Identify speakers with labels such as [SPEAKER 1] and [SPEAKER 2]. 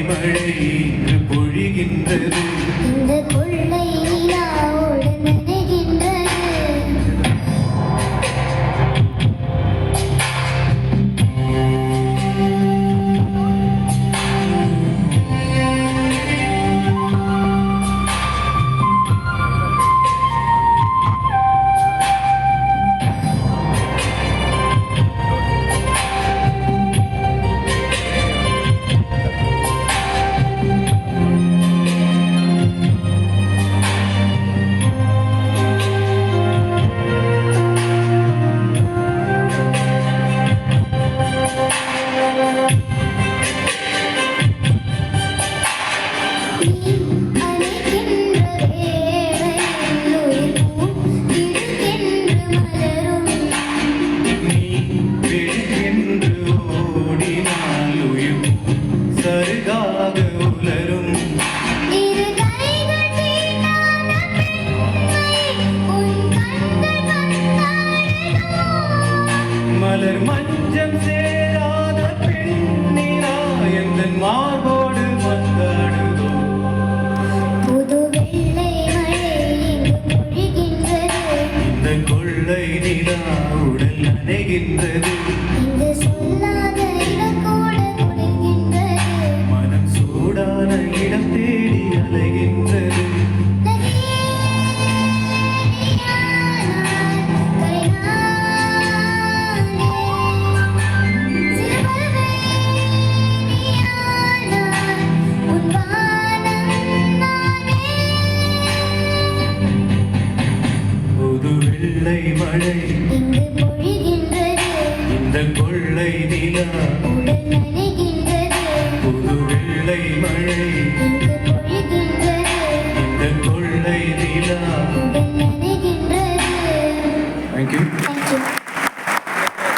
[SPEAKER 1] மழை இன்று பொழிகின்றது.
[SPEAKER 2] இந்த கொள்ளை நிலாவோடு நனைகின்றது.
[SPEAKER 1] மலர் மஞ்சம் சேராத பெண்ணினா எந்தன் மார்போடு வந்தாடுதோ.
[SPEAKER 2] புது வெள்ளை மழை இங்கு பொழிகின்றது.
[SPEAKER 1] இந்த கொள்ளை நிலா உடல் நனைகின்றது.
[SPEAKER 2] இங்கு சொல்லாத இடம் கூட குளிர்கின்றது.
[SPEAKER 1] மனம் சூடான இடம் தேடி அலைகின்றது. வெள்ளை மழை
[SPEAKER 2] இங்கு பொழிகின்றது.
[SPEAKER 1] இந்த கொள்ளை நிலா
[SPEAKER 2] உடல் நனைகின்றது.
[SPEAKER 1] புது வெள்ளை மழை
[SPEAKER 2] இங்கு பொழிகின்றது.
[SPEAKER 1] இந்த கொள்ளை நிலா
[SPEAKER 2] உடல் நனைகின்றது.
[SPEAKER 1] Thank you.
[SPEAKER 2] Thank you.